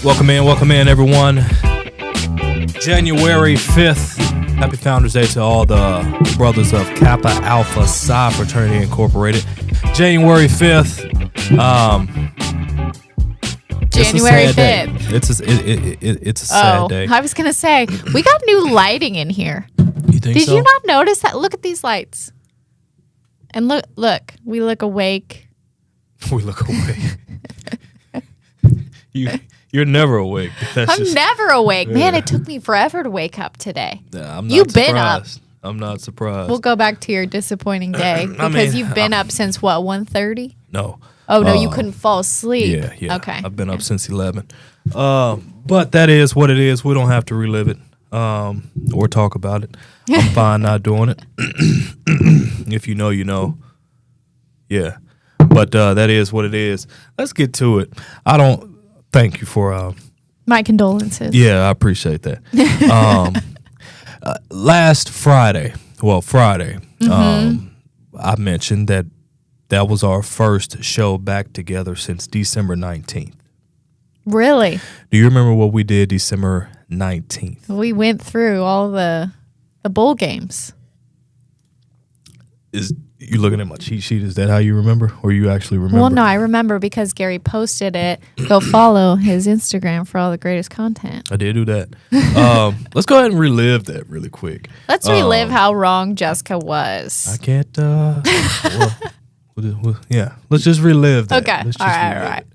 Welcome in, everyone. January 5th. Happy Founders Day to all the brothers of Kappa Alpha Psi Fraternity Incorporated. January 5th. January 5th. It's a sad day. I was going to say, we got new lighting in here. You think Did so? you not notice that? Look at these lights. And look, we look awake. We look awake. You're never awake. I'm never awake. Man, it took me forever to wake up today. I'm not You've surprised. been up. I'm not surprised. We'll go back to your disappointing day because you've been up since what, 1:30? No. Oh, no, you couldn't fall asleep. Yeah. Okay. I've been up since 11. But that is what it is. We don't have to relive it or talk about it. I'm fine not doing it. If you know, you know. Yeah. But that is what it is. Let's get to it. Thank you for... My condolences. Yeah, I appreciate that. Last Friday, I mentioned that was our first show back together since December 19th. Really? Do you remember what we did December 19th? We went through all the bowl games. You looking at my cheat sheet? Is that how you remember, or you actually remember? Well, no, I remember because Gary posted it. Go follow his Instagram for all the greatest content. I did do that. Let's go ahead and relive that really quick. Let's relive how wrong Jessica was. I can't. Yeah, let's just relive that. Okay, Let's just all relive right. it.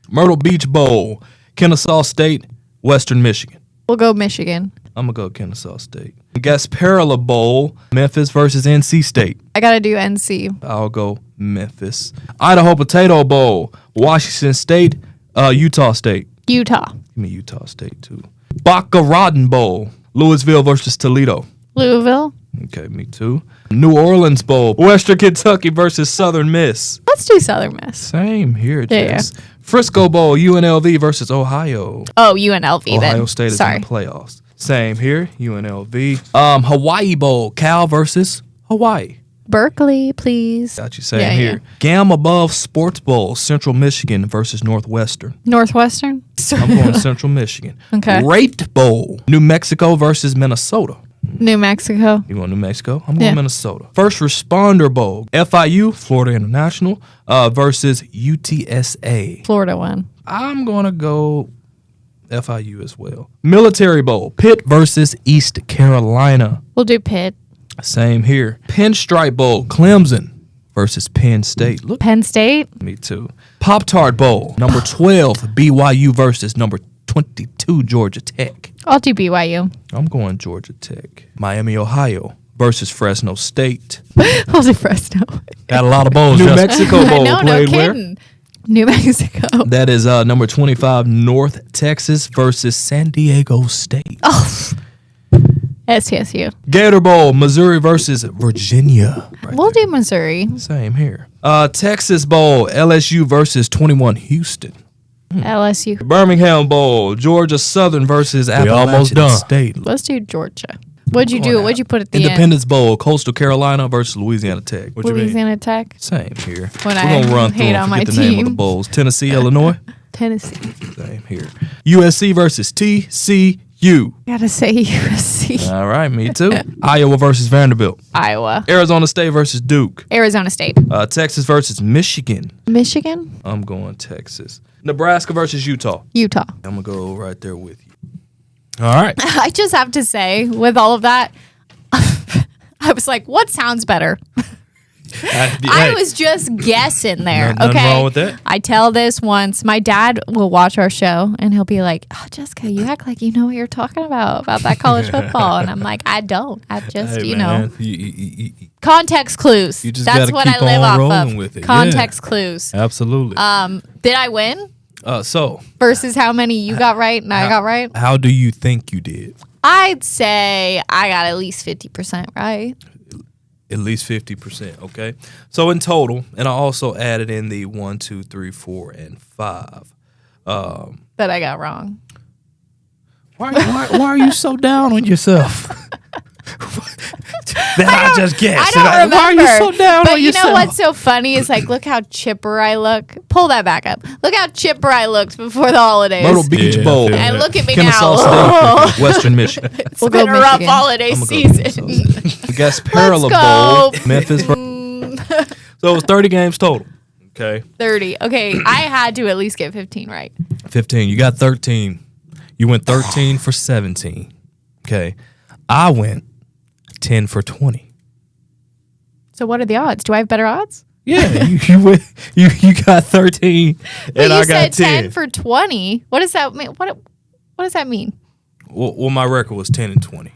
Myrtle Beach Bowl, Kennesaw State, Western Michigan. We'll go Michigan. I'm going to go Kennesaw State. Gasparilla Bowl, Memphis versus NC State. I got to do NC. I'll go Memphis. Idaho Potato Bowl, Washington State, Utah State. Utah. Give me Utah State, too. Baccarat Bowl, Louisville versus Toledo. Louisville. Okay, me too. New Orleans Bowl, Western Kentucky versus Southern Miss. Let's do Southern Miss. Same here, Jess. Yeah. Frisco Bowl, UNLV versus Ohio. Oh, UNLV then. Ohio State is in the playoffs. Same here, UNLV. Hawaii Bowl, Cal versus Hawaii. Berkeley, please. Got you saying here. Gam Above Sports Bowl, Central Michigan versus Northwestern. Northwestern? I'm going Central Michigan. Okay. Rate Bowl, New Mexico versus Minnesota. New Mexico. You want New Mexico? I'm going Minnesota. First Responder Bowl, FIU, Florida International, versus UTSA. Florida one. I'm going to go FIU as well. Military Bowl, Pitt versus East Carolina. We'll do Pitt. Same here. Pinstripe Bowl, Clemson versus Penn State. Look, Penn State. me too. Pop-Tart Bowl, number 12, BYU versus number 22, Georgia Tech. I'll do BYU. I'm going Georgia Tech. Miami, Ohio versus Fresno State. I'll do Fresno. Got a lot of bowls. New Mexico Bowl no played where? kidding. New Mexico. That is number 25, North Texas versus San Diego State. Oh. STSU. Gator Bowl, Missouri versus Virginia. We'll do Missouri. Same here. Texas Bowl, LSU versus 21 Houston. LSU. Birmingham Bowl, Georgia Southern versus Appalachian State. Let's do Georgia. What'd you do? What'd you put at the Independence Bowl, Coastal Carolina versus Louisiana Tech. What Louisiana Tech. Same here. When We're going to run through hate and on forget my the name of the team. bowls. Tennessee, Illinois. Tennessee. Same here. USC versus TCU. Gotta say USC. All right, me too. Iowa versus Vanderbilt. Iowa. Arizona State versus Duke. Arizona State. Texas versus Michigan. Michigan. I'm going Texas. Nebraska versus Utah. Utah. I'm going to go right there with you. All right. I just have to say, with all of that, I was like, what sounds better? I was just guessing there. Nothing okay. wrong with that. I tell this once. My dad will watch our show and he'll be like, "Oh, Jessica, you act like you know what you're talking about that college football." And I'm like, I don't. I just, Hey, you man, know, context clues. You just That's gotta what keep I live on off rolling of. with it. Context clues. Absolutely. Did I win? So Versus how many you got right and I got right? how do you think you did? I'd say I got at least 50% right. At least 50%. Okay. So in total, and I also added in the 1, 2, 3, 4, and 5. That I got wrong. Why are you so down on yourself? I just guessed. I don't remember. Why are you so down but on you yourself? know what's so funny is like, look how chipper I look. Pull that back up. Look how chipper I looked before the holidays. Myrtle Beach Yeah, Bowl. I feel And that. look at me Kennesaw now. State, Western Michigan. It's We'll been go a rough Michigan. holiday season. The Gasparilla Let's Bowl. go. Memphis. So it was 30 games total. Okay. 30. Okay, I had to at least get 15 right. 15. You got 13. You went 13 for 17. Okay. I went 10 for 20. So what are the odds? Do I have better odds? Yeah, you got 13 But and you I got said 10 10. for 20. What does that mean? What does that mean? Well, my record was 10 and 20.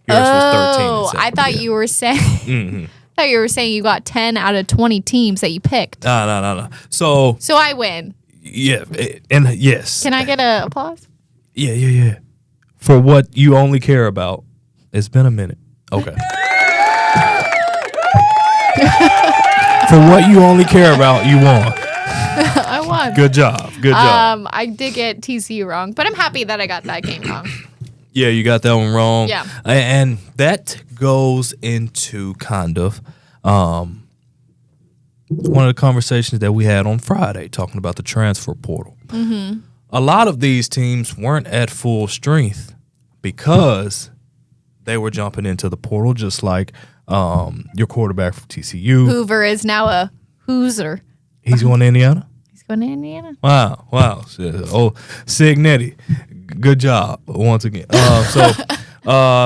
Yours was 13 and Oh, 7. I thought you were saying. I thought you were saying you got 10 out of 20 teams that you picked. No. So, So I win. yeah, and yes. Can I get an applause? Yeah. For what you only care about, it's been a minute. Okay. For what you only care about, you won. I won. Good job. I did get TCU wrong, but I'm happy that I got that game wrong. Yeah, you got that one wrong. Yeah. And that goes into kind of one of the conversations that we had on Friday talking about the transfer portal. Mm-hmm. A lot of these teams weren't at full strength because they were jumping into the portal, just like your quarterback from TCU. Hoover is now a Hooser. He's going to Indiana? He's going to Indiana. Wow. Oh, Signetti, good job once again.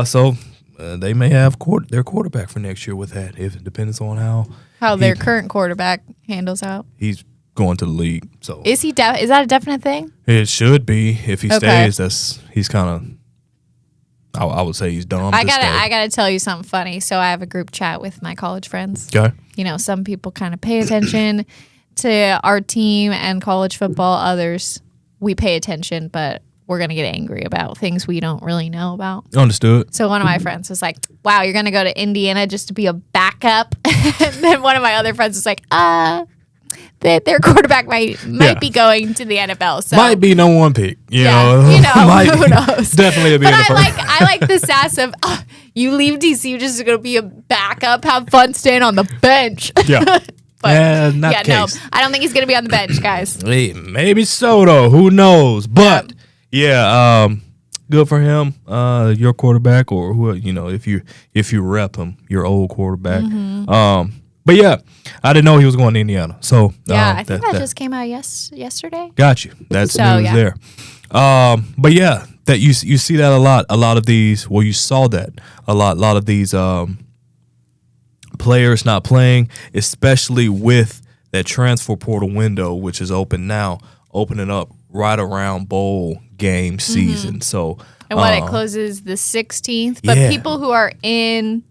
So they may have their quarterback for next year with that. If it depends on How their current quarterback handles out. he's going to the league. So Is he? Is that a definite thing? it should be if he Okay. stays. He's kind of. I would say he's dumb. I to gotta stay. tell you something funny. So I have a group chat with my college friends. Okay. You know, some people kind of pay attention to our team and college football. Others, we pay attention, but we're going to get angry about things we don't really know about. Understood. So one of my friends was like, wow, you're going to go to Indiana just to be a backup? And then one of my other friends was like, their quarterback might be going to the NFL. So Might be no one pick. You yeah, know, you know, Might who be. knows? Definitely be But in the first. I like the sass of you leave DC just to go be a backup, have fun staying on the bench. Yeah. But Yeah, not yeah, the no, case. I don't think he's gonna be on the bench, guys. Hey, maybe so though. Who knows? But yeah, good for him. Your quarterback, or who if you rep him, your old quarterback. But yeah, I didn't know he was going to Indiana. So Yeah, I think that just came out yesterday. got you. That's So, news yeah. there. But yeah, that you see that a lot. A lot of these. Well, you saw that a lot of these players not playing, especially with that transfer portal window, which is open now, opening up right around bowl game season. So And it closes the 16th. But yeah. people who are in,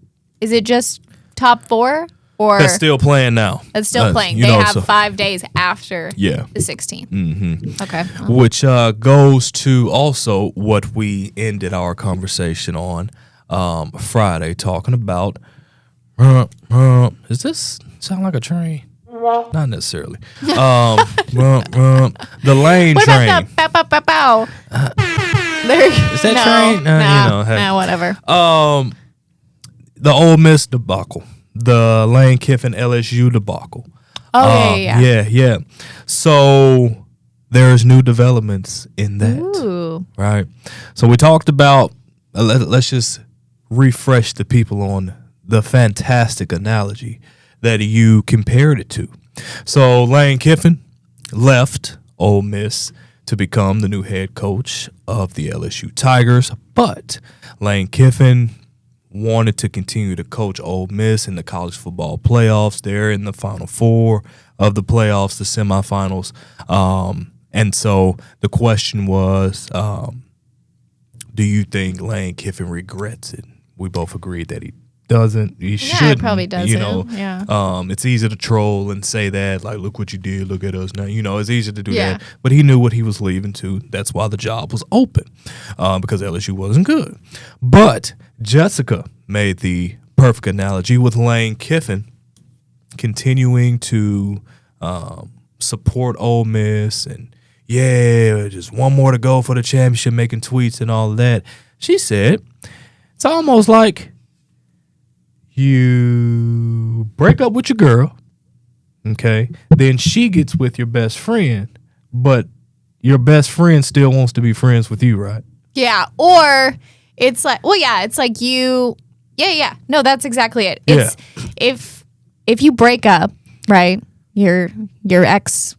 is it just top 4 or that's still playing now. that's still playing? you They know, have so- 5 days after Yeah. the 16th. Mm-hmm. Okay. Which goes to also what we ended our conversation on Friday, talking about. Does this sound like a train? Not necessarily. The lane What train. about that? Bow, bow, bow, bow. There, Is that no, train? No, Hey. no, whatever. The Ole Miss debacle, the Lane Kiffin LSU debacle. Yeah. So there's new developments in that. Ooh. Right. So we talked about, let's just refresh the people on the fantastic analogy that you compared it to. So Lane Kiffin left Ole Miss to become the new head coach of the LSU Tigers, but Lane Kiffin wanted to continue to coach Ole Miss in the college football playoffs. They're in the Final Four of the playoffs, the semifinals. And so the question was, do you think Lane Kiffin regrets it? We both agreed that he doesn't. He shouldn't. probably doesn't. You know, Yeah. it's easy to troll and say that, like, look what you did, look at us now. You know, it's easy to do Yeah. that. But he knew what he was leaving to. That's why the job was open, because LSU wasn't good. But Jessica made the perfect analogy with Lane Kiffin continuing to support Ole Miss and, yeah, just one more to go for the championship, making tweets and all of that. She said, it's almost like you break up with your girl, okay? Then she gets with your best friend, but your best friend still wants to be friends with you, right? Yeah. Or it's like, well, yeah, it's like you. Yeah. No, that's exactly it. It's if you break up, right? Your ex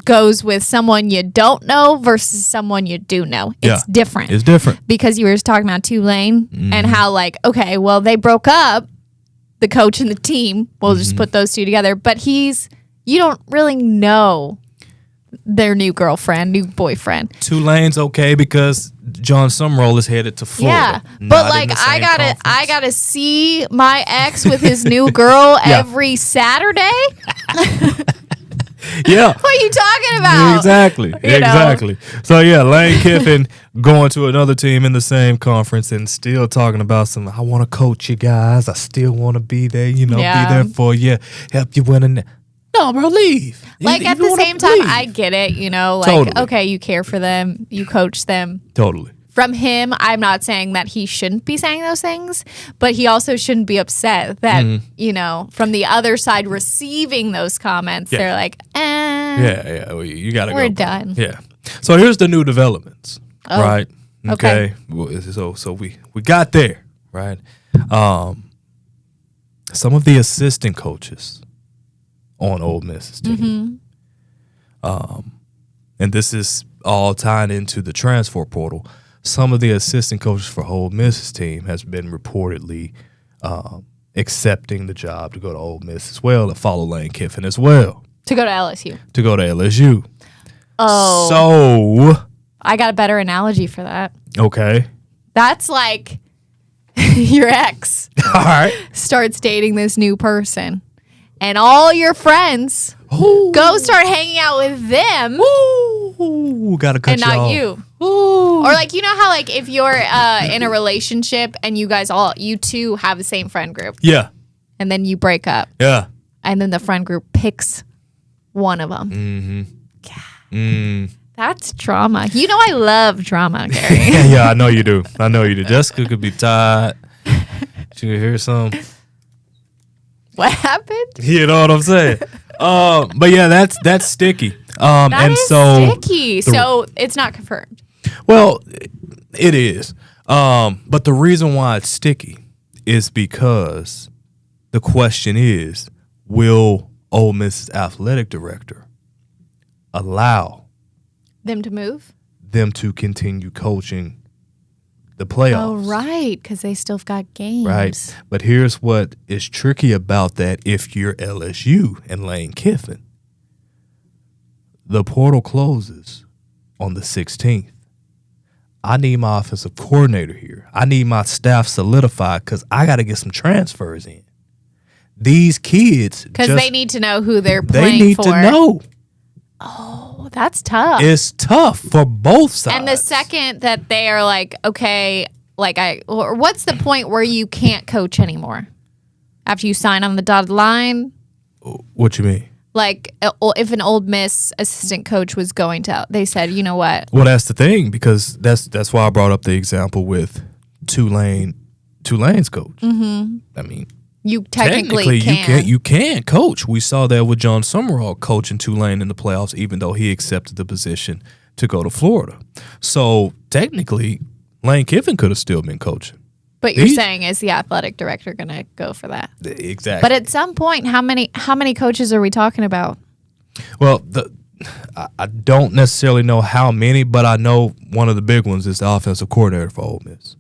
goes with someone you don't know versus someone you do know. It's different. It's different. Because you were just talking about Tulane and how, like, okay, well, they broke up, the coach and the team. We'll just put those two together. But you don't really know their new girlfriend, new boyfriend. Tulane's okay because John Summerall is headed to Florida. Yeah, but like I gotta see my ex with his new girl every Saturday. Yeah. What are you talking about? Exactly. So yeah, Lane Kiffin going to another team in the same conference and still talking about I want to coach you guys. I still want to be there, be there for you, help you win. No, bro, leave. Like at the same time, I get it, okay, you care for them, you coach them. Totally. From him, I'm not saying that he shouldn't be saying those things, but he also shouldn't be upset that, from the other side receiving those comments, they're like, Yeah, well, you got to go. We're done. Yeah. So here's the new developments, right? Okay. So we got there, right? Some of the assistant coaches on Ole Miss's team, and this is all tying into the transfer portal. Some of the assistant coaches for Ole Miss's team has been reportedly accepting the job to go to Ole Miss as well, to follow Lane Kiffin as well. To go to LSU. To go to LSU. Oh. So. I got a better analogy for that. Okay. That's like your ex all right. starts dating this new person. And all your friends go start hanging out with them. Ooh, gotta cut and you not off. you. Ooh. Or like, you know how like if you're in a relationship and you two have the same friend group. Yeah. And then you break up. Yeah. And then the friend group picks one of them. Mm-hmm. That's drama. You know I love drama, Gary. Yeah, I know you do. Jessica could be tired. She could hear some. What happened? You know what I'm saying? But yeah, that's sticky. That is sticky. So it's not confirmed. Well, it is. But the reason why it's sticky is because the question is, will Ole Miss's athletic director allow them to continue coaching the playoffs? Oh, right, because they still got games. Right. But here's what is tricky about that if you're LSU and Lane Kiffin. The portal closes on the 16th. I need my offensive coordinator here. I need my staff solidified because I got to get some transfers in. These kids. Because they need to know who they're playing for. They need to know. Oh, that's tough. It's tough for both sides. And the second that they are like, okay, or what's the point where you can't coach anymore? After you sign on the dotted line? What you mean? Like, if an Ole Miss assistant coach was going to, they said, you know what? Well, that's the thing, because that's why I brought up the example with Tulane's coach. Mm-hmm. I mean, you technically can. You can coach. We saw that with John Summerall coaching Tulane in the playoffs, even though he accepted the position to go to Florida. So technically, Lane Kiffin could have still been coaching. But you're saying, is the athletic director going to go for that? Exactly. But at some point, how many coaches are we talking about? Well, I don't necessarily know how many, but I know one of the big ones is the offensive coordinator for Ole Miss.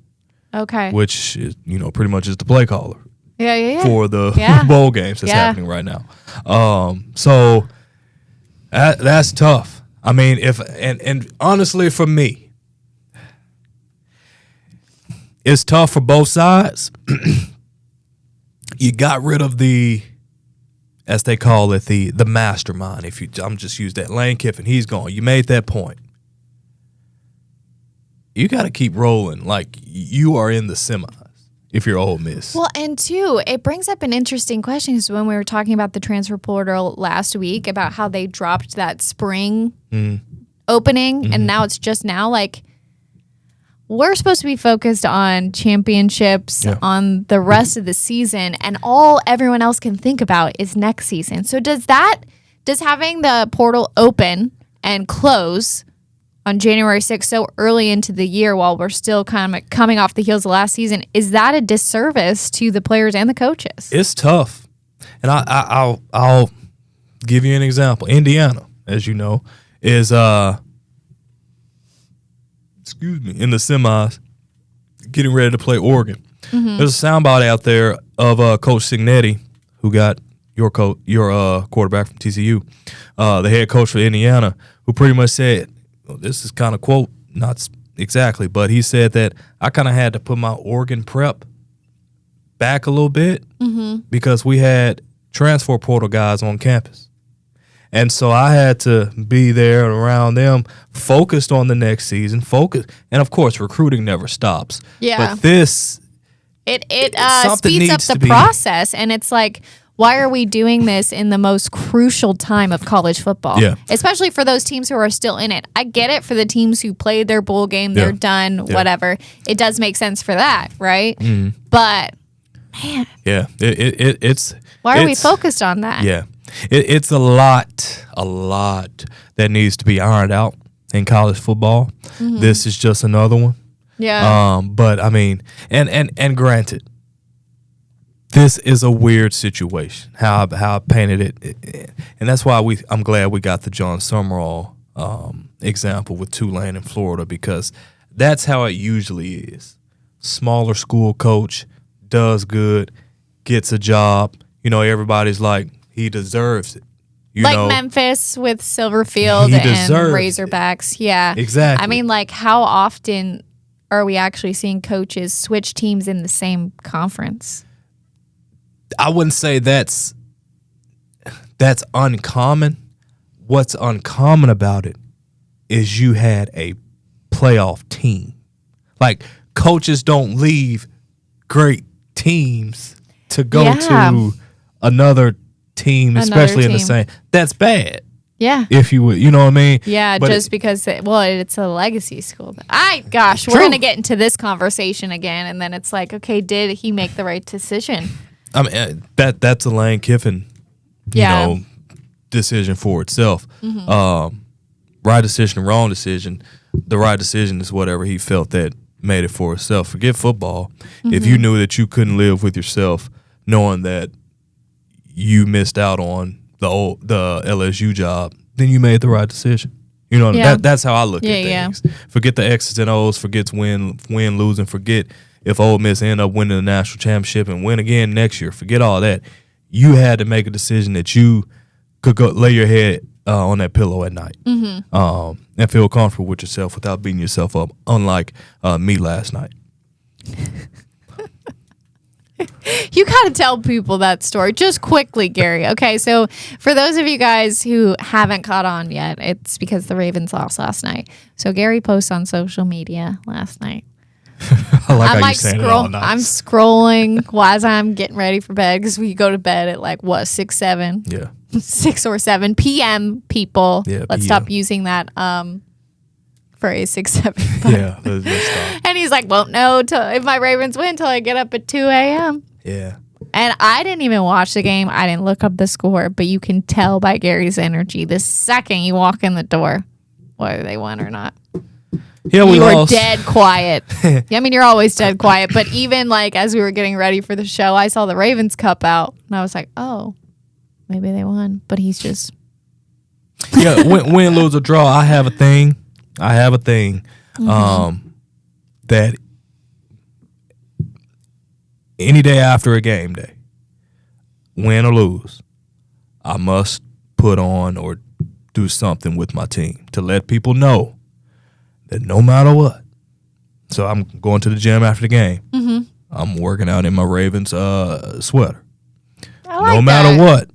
Okay. Which is, pretty much is the play caller. Yeah. For the bowl games that's happening right now. So that's tough. I mean, and honestly, for me, it's tough for both sides. You got rid of the, as they call it, the mastermind. I'm just use that Lane Kiffin, he's gone. You made that point. You got to keep rolling like you are in the semis if you're Ole Miss. Well, and two, it brings up an interesting question because when we were talking about the transfer portal last week about how they dropped that spring opening, and now it's just now, like, we're supposed to be focused on championships, on the rest of the season, and all everyone else can think about is next season. So does having the portal open and close on January 6th so early into the year while we're still kind of coming off the heels of last season, is that a disservice to the players and the coaches? It's tough. And I'll give you an example. Indiana, as you know, is in the semis, getting ready to play Oregon. There's a soundbite out there of Coach Signetti, who got your quarterback from TCU, the head coach for Indiana, who pretty much said, well, this is kind of quote, not exactly, but he said that I kind of had to put my Oregon prep back a little bit because we had transfer portal guys on campus. And so I had to be there around them, focused on the next season, and of course, recruiting never stops. Yeah. But this, it speeds up the process, and it's like, why are we doing this in the most crucial time of college football? Yeah. Especially for those teams who are still in it. I get it for the teams who played their bowl game, they're done, whatever. It does make sense for that, right? But man, it's why are we focused on that? Yeah. It's a lot that needs to be ironed out in college football. This is just another one. Yeah. But I mean, and granted, this is a weird situation. How I painted it, and that's why I'm glad we got the John Summerall example with Tulane in Florida, because that's how it usually is. Smaller school coach does good, gets a job. Everybody's like, he deserves it. Memphis with Silverfield and Razorbacks. Yeah. Exactly. I mean, like, how often are we actually seeing coaches switch teams in the same conference? I wouldn't say that's uncommon. What's uncommon about it is you had a playoff team. Like, coaches don't leave great teams to go to another team, especially in the same. That's bad. Yeah. If you would, you know what I mean? Yeah, but just because, it's a legacy school. We're going to get into this conversation again, and then it's like, okay, did he make the right decision? I mean, that's a Lane Kiffin, decision for itself. Right decision, wrong decision. The right decision is whatever he felt that made it for himself. Forget football. If you knew that you couldn't live with yourself, knowing that you missed out on the LSU job, then you made the right decision. That's how I look at things. Forget the X's and O's. Forget win, losing. Forget if Ole Miss end up winning the national championship and win again next year. Forget all that. You had to make a decision that you could go lay your head on that pillow at night and feel comfortable with yourself without beating yourself up, unlike me last night. You got to tell people that story just quickly, Gary. Okay, so for those of you guys who haven't caught on yet, it's because the Ravens lost last night. So Gary posts on social media last night. I'm scrolling as I'm getting ready for bed, because we go to bed at 6, 7? Yeah. 6 or 7 p.m. people. Yeah, Let's stop using that phrase 6, 7. Yeah. Let's stop. And he's like, won't know if my Ravens win till I get up at 2 a.m. Yeah. And I didn't even watch the game. I didn't look up the score, but you can tell by Gary's energy the second you walk in the door whether they won or not. Yeah, we lost. You were dead quiet. I mean, you're always dead quiet. But even as we were getting ready for the show, I saw the Ravens Cup out, and I was like, oh, maybe they won. But he's just win, lose, or draw. I have a thing. That any day after a game day, win or lose, I must put on or do something with my team to let people know that no matter what. So I'm going to the gym after the game. I'm working out in my Ravens sweater. No matter what,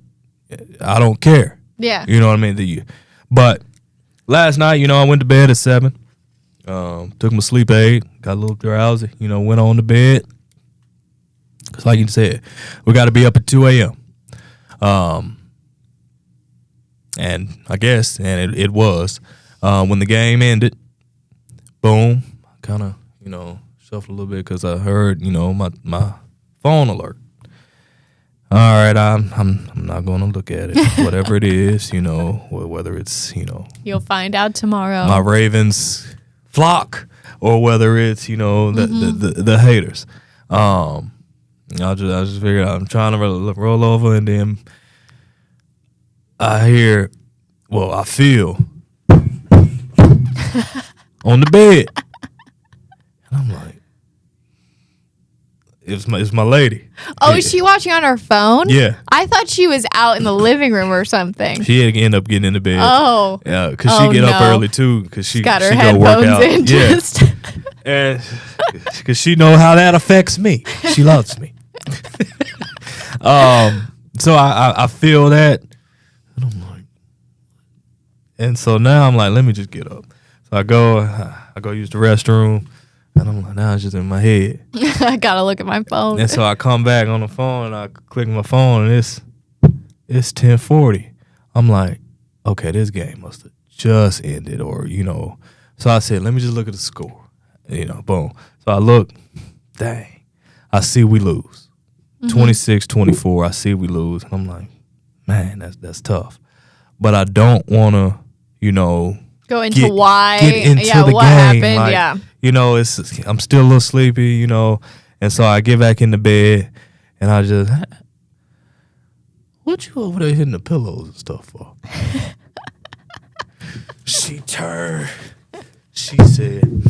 I don't care. Yeah. You know what I mean? But last night, I went to bed at 7. Took my sleep aid, got a little drowsy, went on to bed. Because like you said, we got to be up at 2 a.m. And I guess, and it was, when the game ended, boom, kind of, shuffle a little bit because I heard, my phone alert. All right, I'm not going to look at it. Whatever it is, whether it's, You'll find out tomorrow. my Ravens flock or whether it's, the haters. I just figured out I'm trying to roll over and then I feel on the bed. And I'm like, it's my lady. Oh, is she watching on her phone? Yeah. I thought she was out in the living room or something. She had to end up getting in the bed. Oh. Yeah, because she get up early too. Because she got her go headphones work out. in. Yeah. Just And because she know how that affects me. She loves me. So I feel that. And I'm like, and so now I'm like, let me just get up. So I go use the restroom. And I'm like, now it's just in my head. I gotta look at my phone. And so I come back on the phone and I click my phone and it's 10:40. I'm like, okay, this game must have just ended or, So I said, let me just look at the score. Boom. So I look, dang, I see we lose. 26-24, I see we lose. And I'm like, man, that's tough. But I don't want to, Go into why. Get into the what game. happened. Like, yeah. I'm still a little sleepy, and so I get back in the bed and I just, what you over there hitting the pillows and stuff for? She turned. She said,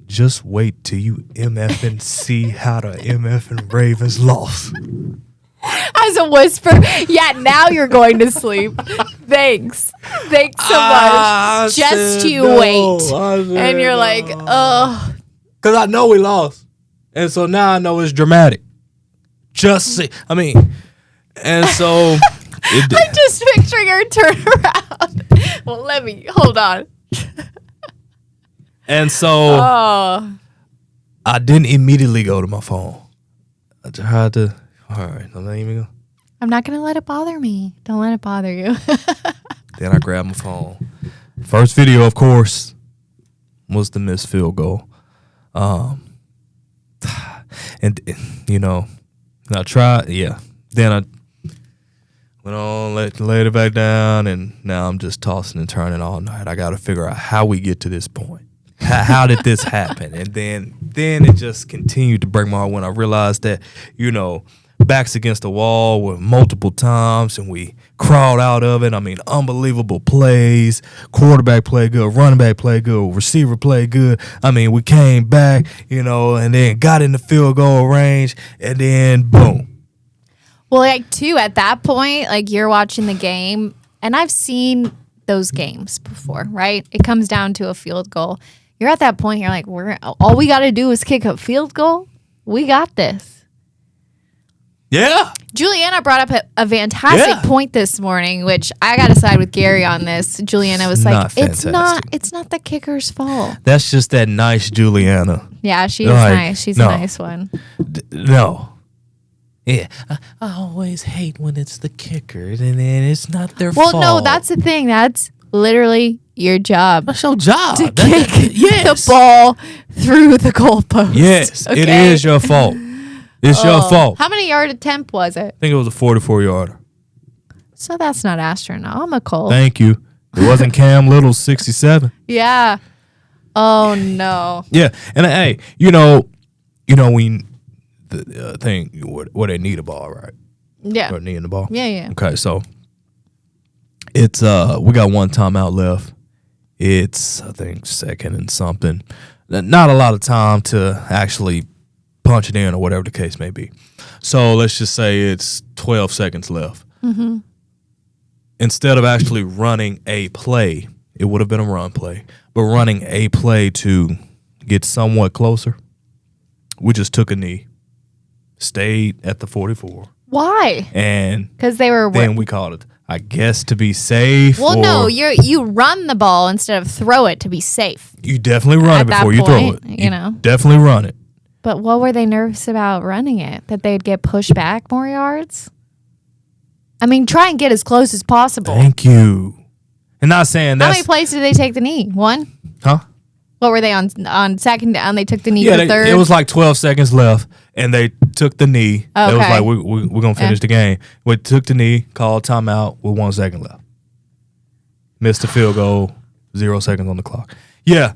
just wait till you MF and see how the MF and Ravens lost. As a whisper. Yeah, now you're going to sleep. Thanks so much. Just you wait. And you're like, oh. Because I know we lost. And so now I know it's dramatic. Just see. And so. I'm just picturing her turn around. Well, hold on. And so. Oh. I didn't immediately go to my phone. I tried to. All right, don't let me go. I'm not going to let it bother me. Don't let it bother you. Then I grabbed my phone. First video, of course, was the missed field goal. And I tried, yeah. Then I went on, laid it back down, and now I'm just tossing and turning all night. I got to figure out how we get to this point. How did this happen? And then it just continued to break my heart when I realized that, backs against the wall with multiple times, and we crawled out of it. Unbelievable plays. Quarterback played good. Running back played good. Receiver played good. We came back, and then got in the field goal range, and then boom. Well, at that point, you're watching the game, and I've seen those games before, right? It comes down to a field goal. You're at that point, you're like, all we got to do is kick a field goal. We got this. Yeah. Juliana brought up a fantastic point this morning, which I got to side with Gary on this. Juliana was like, it's not the kicker's fault. That's just that nice Juliana. Yeah, she is nice. She's a nice one. No. Yeah. I always hate when it's the kicker and then it's not their fault. Well, no, that's the thing. That's literally your job. That's your job. To kick the ball through the goalpost. Yes, okay? It is your fault. It's your fault. How many yard attempt was it? I think it was a 44-yarder. So that's not astronomical. Thank you. It wasn't Cam Little's 67. Yeah. Oh no. Yeah, and hey, when the thing where they need a ball, right? Yeah. Or needing the ball. Yeah. Okay, so it's we got one timeout left. It's I think second and something. Not a lot of time to actually punch it in or whatever the case may be. So let's just say it's 12 seconds left. Mm-hmm. Instead of actually running a play, it would have been a run play, but running a play to get somewhat closer, we just took a knee, stayed at the 44. Why? And because they were. Then we called it, I guess, to be safe. Well, no, you run the ball instead of throw it to be safe. You definitely run it before you throw it. You definitely run it. But what were they nervous about running it? That they'd get pushed back more yards? Try and get as close as possible. Thank you. And not saying that's... How many plays did they take the knee? One? Huh? What were they on second down? They took the knee Yeah, for third. it was like 12 seconds left, and they took the knee. Okay. It was like, we're going to finish the game. We took the knee, called timeout with 1 second left. Missed the field goal, 0 seconds on the clock. Yeah,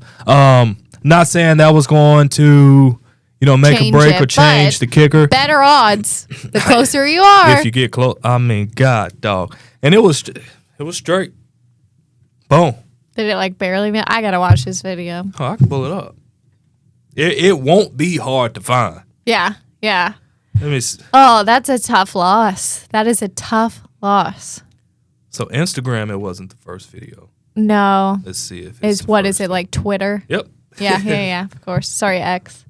not saying that was going to, make Change a break it, or change but the kicker. better odds the closer you are. If you get close, I mean, God, dog. And it was straight. Boom. Did it like barely? I gotta watch this video. Oh, I can pull it up. It won't be hard to find. Yeah. Let me see. Oh, that's a tough loss. That is a tough loss. So Instagram, it wasn't the first video. No. Let's see if Is what is it like Twitter? Yep. Yeah. Of course. Sorry, X.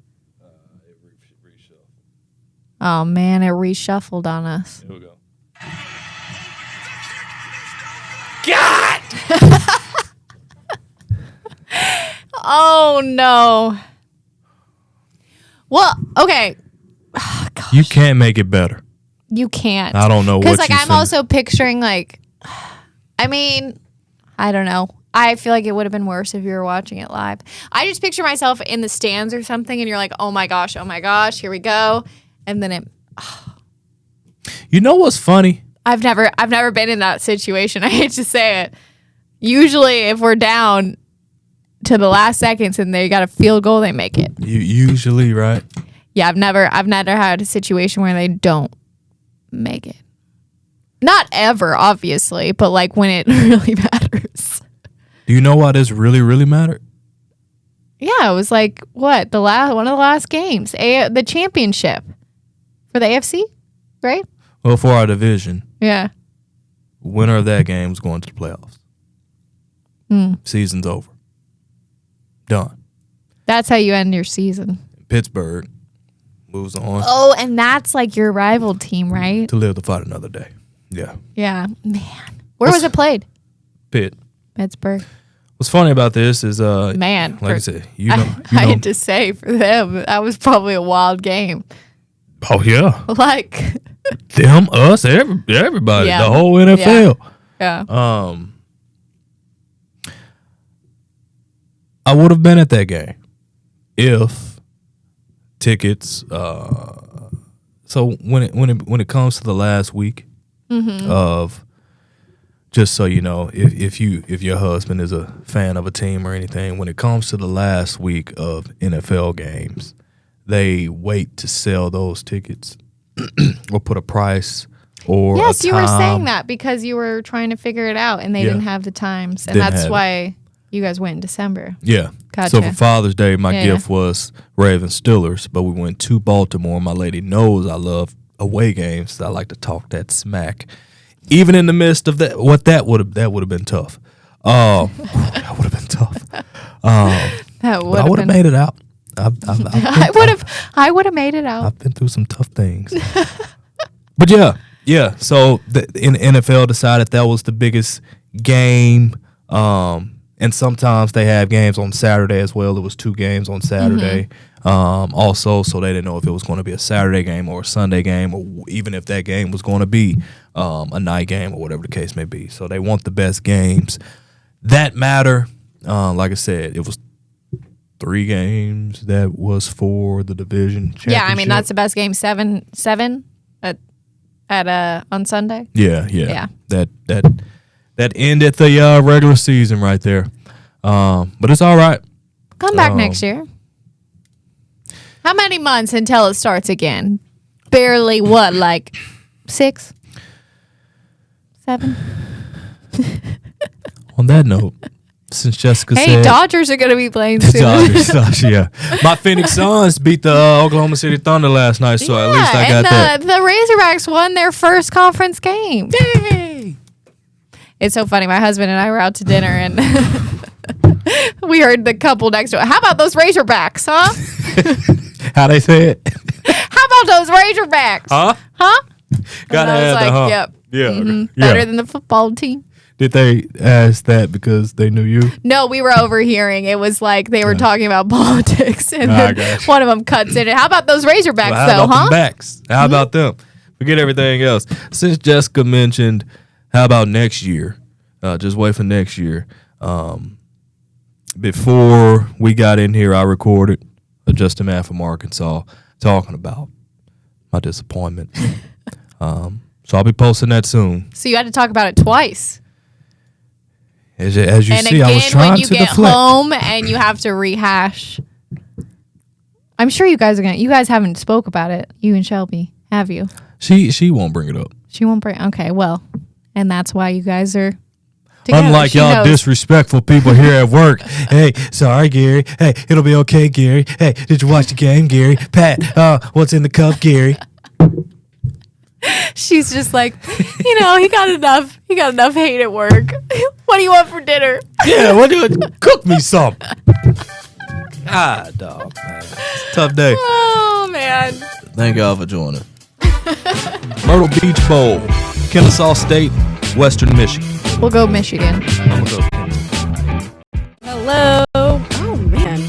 Oh man, it reshuffled on us. Here we go. God! Oh no. Well, okay. You can't make it better. You can't. I don't know what Because like you I'm also picturing like, I mean, I don't know. I feel like it would have been worse if you were watching it live. I just picture myself in the stands or something, and you're like, oh my gosh, here we go, and then it. You know what's funny? I've never been in that situation. I hate to say it. Usually, if we're down to the last seconds and they got a field goal, they make it. You usually, right? Yeah, I've never had a situation where they don't make it. Not ever, obviously, but like when it really matters. Do you know why this really, really mattered? Yeah, it was like what one of the last games, the championship for the AFC, right? Well, for our division, Yeah. winner of that game was going to the playoffs. Season's over. Done. That's how you end your season. Pittsburgh moves on Oh, and that's like your rival team, right? to live to fight another day. Yeah. Yeah, man. Where was it played? Pitt. Pittsburgh. What's funny about this is, Man, like I said, you I know. had to say for them, that was probably a wild game. Oh yeah, Like, them, us, everybody, Yeah. the whole NFL. yeah. I would have been at that game if tickets. So when it comes to the last week of, just so you know, if your husband is a fan of a team or anything, when it comes to the last week of NFL games, they wait to sell those tickets or put a price or Yes, a you were time. saying that because you were trying to figure it out and they Yeah. didn't have the times. And Didn't that's have it. why you guys went in December. Yeah. Gotcha. So for Father's Day, my Yeah, gift was Ravens Steelers, but we went to Baltimore. My lady knows I love away games. So I like to talk that smack. Even in the midst of that, that would have been tough. That would have been tough. That But would I have would have been. made it out. I would have made it out. I've been through some tough things. But yeah. So the NFL decided that was the biggest game. And sometimes they have games on Saturday as well. There was 2 games on Saturday. Also, so they didn't know if it was going to be a Saturday game or a Sunday game, or even if that game was going to be a night game or whatever the case may be. So they want the best games that matter. Like I said, it was 3 games that was for the division championship. Yeah, I mean that's the best game. 7 at on Sunday. Yeah. That ended the regular season right there. But it's all right. Come back next year. How many months until it starts again? Barely what, like 6, 7? On that note, since Jessica Hey, said Dodgers are going to be playing soon. Dodgers, yeah. My Phoenix Suns beat the Oklahoma City Thunder last night, so at least I got that. The Razorbacks won their first conference game. Yay! It's so funny. My husband and I were out to dinner and we heard the couple next to it. How about those Razorbacks, huh? How they say it? How about those Razorbacks? Huh? Gotta And I was add the like, huh. yep. Yeah. Better than the football team. Did they ask that because they knew you? No, we were overhearing. It was like they were talking about politics, and I then got you. one of them cuts in. How about those Razorbacks, Well, how though, about huh? them backs? How about them? Forget everything else. Since Jessica mentioned, how about next year? Just wait for next year. before we got in here, I recorded a Just a Man from Arkansas talking about my disappointment. So I'll be posting that soon. So you had to talk about it twice. As you And see, I was again, trying when you to get deflect. home and you have to rehash. I'm sure you guys are you guys haven't spoke about it, you and Shelby, have you? She won't bring it up. She won't bring. Okay, well, and that's why you guys are together. Unlike She y'all knows. disrespectful people here at work. Hey, sorry, Gary. Hey, it'll be okay, Gary. Hey, did you watch the game, Gary? Pat, what's in the cup, Gary? She's just like, he got enough. He got enough hate at work. What do you want for dinner? Yeah, cook me some. Ah, dog, man. Tough day. Oh man. Thank y'all for joining. Myrtle Beach Bowl, Kennesaw State, Western Michigan. We'll go Michigan. I'm gonna go. Hello. Oh man,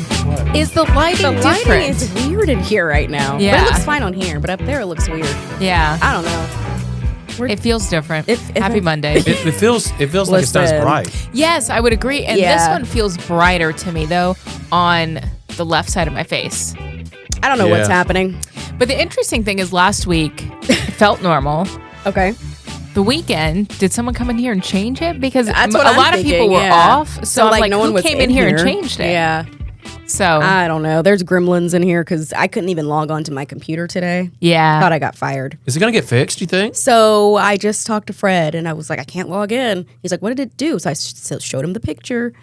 Is the lighting the different? lighting is weird in here right now. Yeah. But it looks fine on here, but up there it looks weird. Yeah, I don't know. it feels different. If Happy Monday. It feels like it's not as Listen. bright. Yes, I would agree. And this Yeah. one feels brighter to me though on the left side of my face. I don't know what's Yeah. happening. But the interesting thing is last week it felt normal. Okay. The weekend, did someone come in here and change it? Because That's a what I'm lot of people thinking, were yeah. off. So I'm like, no one who was came in here and changed it? Yeah. So I don't know. There's gremlins in here because I couldn't even log on to my computer today. yeah. Thought I got fired. Is it gonna get fixed? Do you think? So I just talked to Fred and I was like, I can't log in. He's like, what did it do? So I showed him the picture.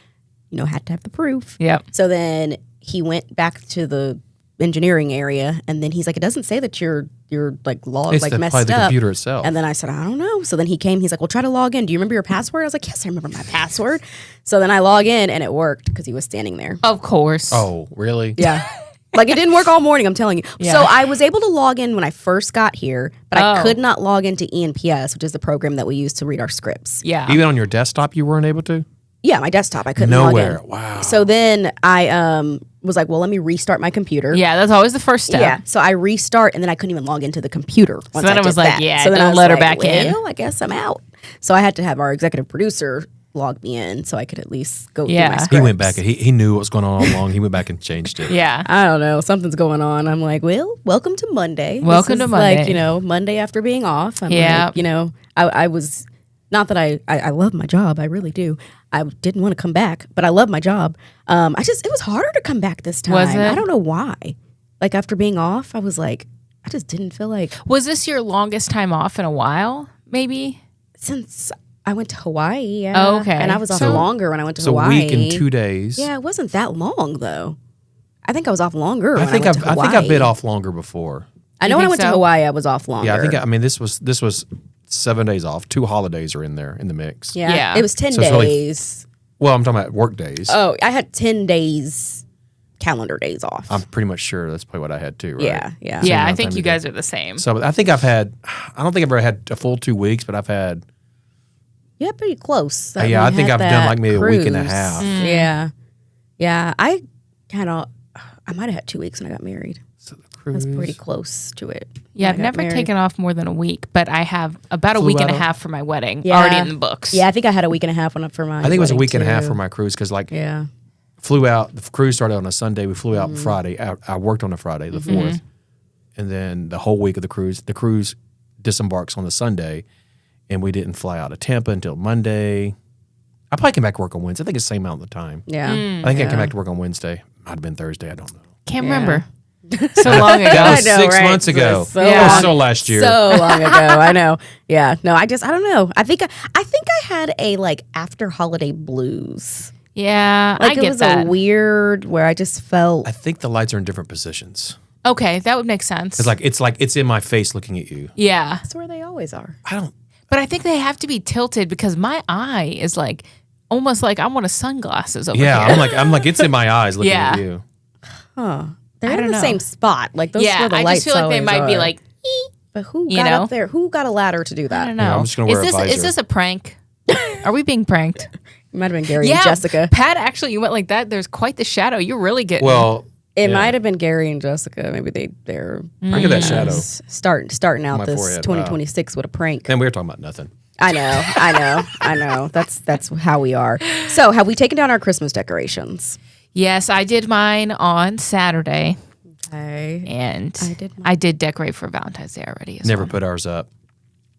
Had to have the proof. Yep. So then he went back to the engineering area, and then he's like, "It doesn't say that your like log It's like probably messed the up." computer itself. And then I said, "I don't know." So then he came. He's like, "Well, try to log in. Do you remember your password?" I was like, "Yes, I remember my password." So then I log in, and it worked because he was standing there. Of course. Oh, really? Yeah. Like it didn't work all morning, I'm telling you. Yeah. So I was able to log in when I first got here, but I Oh. could not log into ENPS, which is the program that we use to read our scripts. Yeah. Even on your desktop, you weren't able to. Yeah, my desktop, I couldn't Nowhere. log in. Wow. So then I was like, well, let me restart my computer. Yeah, that's always the first step. Yeah, so I restart, and then I couldn't even log into the computer. Once then I it was did like, that. yeah, so then don't I was let her like, back in. Well, I guess I'm out. So I had to have our executive producer log me in so I could at least go through my Yeah. scripts. He went back and he knew what was going on all along. He went back and changed it. Yeah. I don't know. Something's going on. I'm like, well, welcome to Monday. Welcome This to is Monday. Like, Monday after being off. I'm Yeah. like, I was, not that I love my job. I really do. I didn't want to come back, but I love my job. It was harder to come back this time. Was it? I don't know why. Like after being off, I was like, I just didn't feel like, Was this your longest time off in a while? Maybe. since I went to Hawaii. Yeah. Oh, okay. And I was off So- longer when I went to It's a Hawaii. week and 2 days. Yeah, it wasn't that long though. I think I was off longer. I when think I went to I think I've Hawaii. been off longer before. I know You when I think went to so? Hawaii, I was off longer. Yeah, I mean this was 7 days off. 2 holidays are in there in the mix. Yeah. Yeah. It was 10 So it's really- days. Well, I'm talking about work days. Oh, I had 10 days, calendar days off. I'm pretty much sure that's probably what I had too, right? Yeah, yeah. Yeah, amount I of think time you you did. guys are the same. So I think I don't think I've ever had a full 2 weeks, but I've had. Yeah, pretty close. Yeah, I think I've done like maybe a week and a cruise. half. Yeah. Yeah. I might have had 2 weeks when I got married. So the I was cruise. pretty close to it. Yeah, I've when I got never married. taken off more than a week, but I have about a Flew week and out a of- half for my wedding Yeah. already in the books. Yeah, I think I had a week and a half for my I think it was a wedding, week and a half too. for my cruise because like Yeah. flew out. The cruise started on a Sunday. We flew Mm-hmm. out Friday. I worked on a Friday, the 4th, and then the whole week of the cruise. The cruise disembarks on the Sunday, and we didn't fly out of Tampa until Monday. I probably came back to work on Wednesday. I think it's the same amount of time. Yeah. I think I came back to work on Wednesday. Might have been Thursday. I don't know. Can't Yeah. remember. So long ago. That was I know, 6 right? months ago. So That was long. so last year. So long ago. I know. Yeah. No, I don't know. I think I had a like after holiday blues. Yeah, Like I it get was that. a weird where I just felt I think the lights are in different positions. Okay, that would make sense. It's like it's in my face looking at you. Yeah, that's where they always are. I don't. but I think they have to be tilted because my eye is like almost like I want a sunglasses over Yeah, here. I'm like it's in my eyes looking Yeah. at you. Huh. They're I in don't the know. same spot. Like those Yeah, where the I lights just feel like they always might be are. like, But who you got know? up there? Who got a ladder to do that? I don't know. Yeah, I'm just gonna wear a is visor. this a prank? Are we being pranked? It might have been Gary and Jessica. Pat, actually, you went like that. There's quite the shadow. You're really getting. Well, It yeah. might have been Gary and Jessica. Maybe they're Look at that shadow. starting out My this forehead. 2026 with a prank. And we were talking about nothing. I know. That's how we are. So, have we taken down our Christmas decorations? Yes, I did mine on Saturday. Okay. And I I did did decorate for Valentine's Day already. As Never well. put ours up.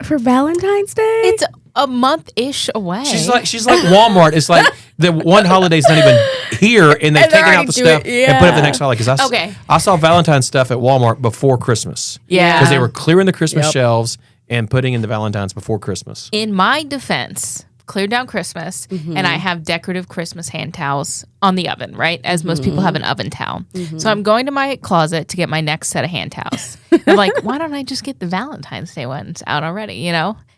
For Valentine's Day? It's a month-ish away. She's like Walmart. It's like the one holiday's not even here, and they've And they're taken out already the doing- stuff and put up the yeah. next holiday. Because Okay. I saw Valentine's stuff at Walmart before Christmas. Yeah. Because they were clearing the Christmas Yep. shelves and putting in the Valentine's before Christmas. In my defense, cleared down Christmas, and I have decorative Christmas hand towels on the oven, right? As most people have an oven towel. So I'm going to my closet to get my next set of hand towels. I'm like, why don't I just get the Valentine's Day ones out already,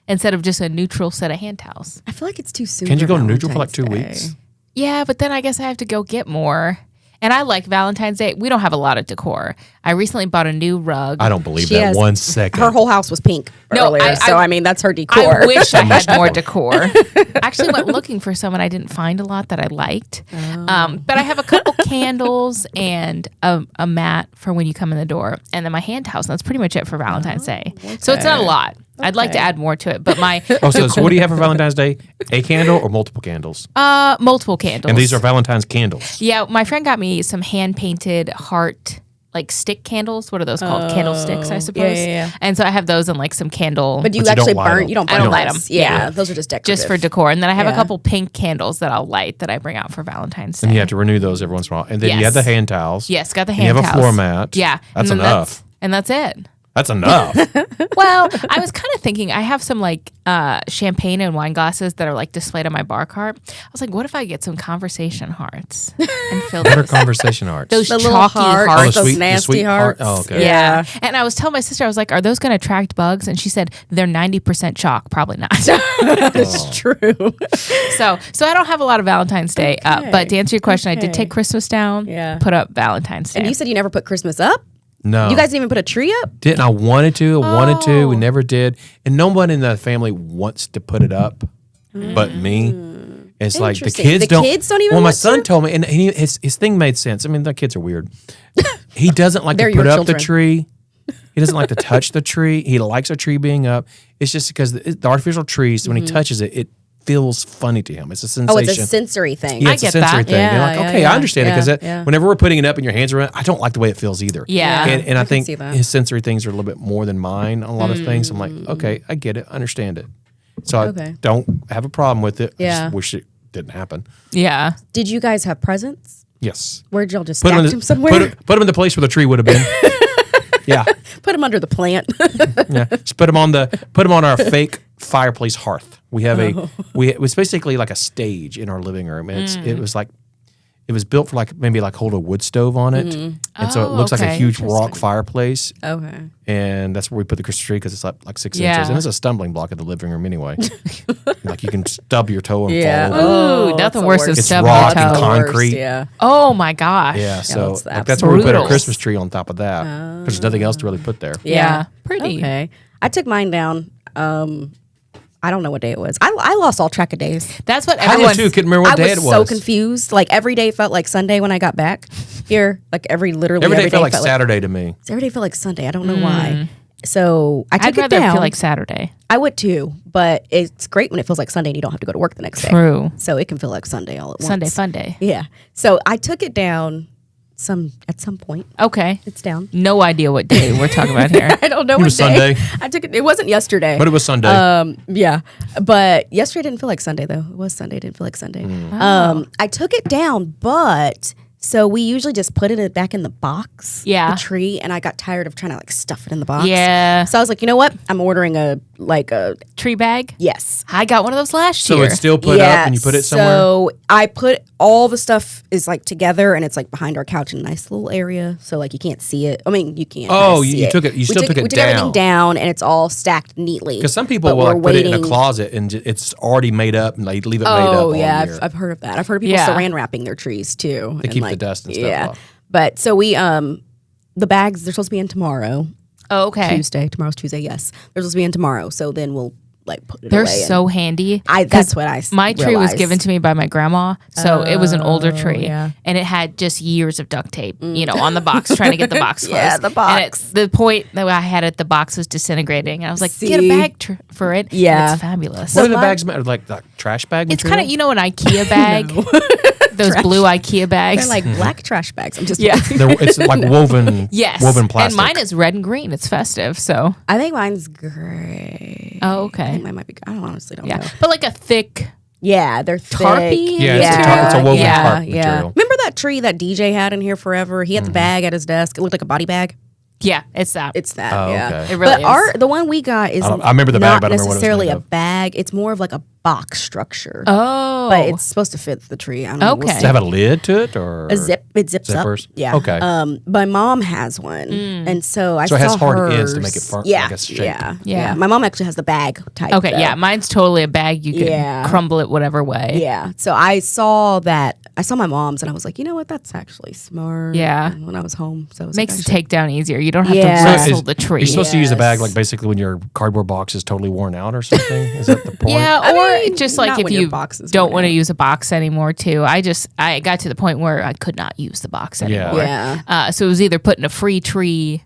instead of just a neutral set of hand towels? I feel like it's too soon. Can you for go neutral for like 2 Valentine's weeks? Day. Yeah, but then I guess I have to go get more. And I like Valentine's Day. We don't have a lot of decor. I recently bought a new rug. I don't believe She that has- 1 second. Her whole house was pink No, earlier, so I mean that's her decor. I wish I had more decor. I actually went looking for some and I didn't find a lot that I liked. But I have a couple candles and a mat for when you come in the door. And then my hand towels. And that's pretty much it for Valentine's Day. So it's not a lot. I'd like to add more to it. But my so what do you have for Valentine's Day? A candle or multiple candles? multiple candles. And these are Valentine's candles. Yeah, my friend got me some hand-painted heart like stick candles. What are those called? Candlesticks, I suppose. yeah. And so I have those in like some candle But do you But you actually don't light burn? them. You don't I burn don't light those. them. Yeah, Yeah. those are just decorative. just for decor. And then I have a Yeah. couple pink candles that I'll light that I bring out for Valentine's Day. And you have to renew those every once in a while. And then you have Yes. the hand towels. Yes, got the And hand you have a towels. floor mat. Yeah. That's and then enough. And that's it. That's enough. Well, I was kind of thinking I have some like champagne and wine glasses that are like displayed on my bar cart. I was like, what if I get some conversation hearts and fill What are those? conversation arts? Those the little chalky hearts, hearts. the those sweet- nasty hearts. Oh, okay. Yeah. And I was telling my sister, I was like, are those going to attract bugs? And she said, they're 90% chalk. Probably not. It's true. So I don't have a lot of Valentine's Day. But to answer your question, I did take Christmas down, Yeah. put up Valentine's Day. And you said you never put Christmas up. No. You guys didn't even put a tree up. didn't. I wanted to. We never did. And no one in the family wants to put it up but me. It's like the Interesting. kids The don't. kids don't even Well, my want son to? told me, and his thing made sense. I mean, the kids are weird. He doesn't like They're to put your up the children. tree. He doesn't like to touch the tree. He likes a tree being up. It's just because the artificial trees, when he touches it, it feels funny to him. It's a sensation. Oh, it's a sensory thing. Yeah, I it's a get sensory that. thing. You're Yeah, like, yeah, okay, yeah, I understand it because yeah. whenever we're putting it up and your hands around, I don't like the way it feels either. Yeah. and I can think see that. his sensory things are a little bit more than mine on a lot of things. I'm like, okay, I get it, I understand it. So I Okay. don't have a problem with it. I Yeah. just wish it didn't happen. yeah. Did you guys have presents? Yes. Where'd y'all just Put stack them, them somewhere? put them in the place where the tree would have been. Yeah. Put them under the plant. Yeah. Just put them on our fake fireplace hearth. We have it was basically like a stage in our living room. And it was like, it was built for maybe hold a wood stove on it. And so it Oh, looks like a okay. huge rock fireplace. Okay. And that's where we put the Christmas tree because it's like 6 Yeah. inches. And it's a stumbling block in the living room anyway. Like you can stub your toe and Yeah. fall over. Ooh, that's nothing the worse than worst. It's stubbing rock your and toe. concrete. Yeah. Oh my gosh. Yeah, so that's that's where we put our brutal. Christmas tree on top of that. Because there's nothing else to really put there. Yeah. Pretty. Okay. I took mine down. I don't know what day it was. I lost all track of days. That's what I everyone. did too. Couldn't remember what I day was it was. so confused. Like every day felt like Sunday when I got back here. Like every Every day felt like Saturday to me. Every day felt like Sunday. I don't know why. So I took I'd it rather down. feel like Saturday. I would too, but it's great when it feels like Sunday and you don't have to go to work the next day. True. So it can feel like Sunday all at once. Sunday fun day. Yeah. So I took it down at some point. Okay. It's down. No idea what day we're talking about here. I don't know It what was day. Sunday. I took it. It wasn't yesterday. But it was Sunday. Yeah, but yesterday didn't feel like Sunday though. It was Sunday, didn't feel like Sunday. I took it down, but so we usually just put it back in the box, Yeah. the tree, and I got tired of trying to stuff it in the box. Yeah. So I was like, you know what? I'm ordering a Tree bag. yes. I got one of those last so year. it's still put up and you put it somewhere? So I put all the stuff is together and it's behind our couch in a nice little area. So you can't see it. I mean, you can't. Oh, kinda see you it. took it- you still took it We took everything down. down and it's all stacked neatly. Because some people But will we're put it in a waiting- closet and it's already made up and they leave it made up Oh all yeah, year. I've heard of that. I've heard of people Yeah. saran wrapping their trees too. To keep the dust and stuff off. But so we the bags they're supposed to be in tomorrow. Oh, okay. Tuesday. Tomorrow's Tuesday, yes. They're supposed to be in tomorrow. So then we'll like put it They're away. so handy. That's what I My tree was realized. given to me by my grandma, so it was an older tree, yeah. and it had just years of duct tape, on the box, trying to get the box closed. Yeah, the box. And at the point that I had it, the box was disintegrating, and I was like, get a See? bag for it. And Yeah. it's fabulous. What are the bags made? Like trash bag It's material? kind of an IKEA bag, those blue IKEA bags. They're like black trash bags. I'm just yeah. It's like woven, Yes. woven plastic. And mine is red and green. It's festive, so. I think mine's gray. Oh, I okay. think mine might be. I don't honestly don't Yeah, know. but like a thick Yeah, they're thick. tarpy. Yeah, it's a woven tarp material. Remember that tree that DJ had in here forever? He had the bag at his desk. It looked like a body bag. Yeah, it's that. It's that. Oh, yeah. okay. It really But is. the one we got is I remember the bag, not but I don't remember what it was necessarily made a of. bag. It's more of like a box structure. Oh, But it's supposed to fit the tree. I don't know. Okay. We'll Does it have a lid to it or a zip. It zips zippers? up. Yeah. Okay. My mom has one, and so I So it has saw hard hers. ends to make it firm, Yeah. like a shape. Yeah. Yeah. Yeah. My mom actually has the bag type. okay. though. Yeah, mine's totally a bag. You can Yeah. crumble it whatever way. Yeah. So I saw that. I saw my mom's, and I was like, you know what? That's actually smart. Yeah. When I was home, so it was Makes like, the takedown easier. You don't have Yeah. to So wrestle is- the tree. You're supposed to use a bag Yes. like basically when your cardboard box is totally worn out or something. Is that the point? Yeah, I or mean, just like not if when your you box is don't worn want to out. use a box anymore too. I got to the point where I could not use the box anymore. Yeah. So it was either putting a free tree,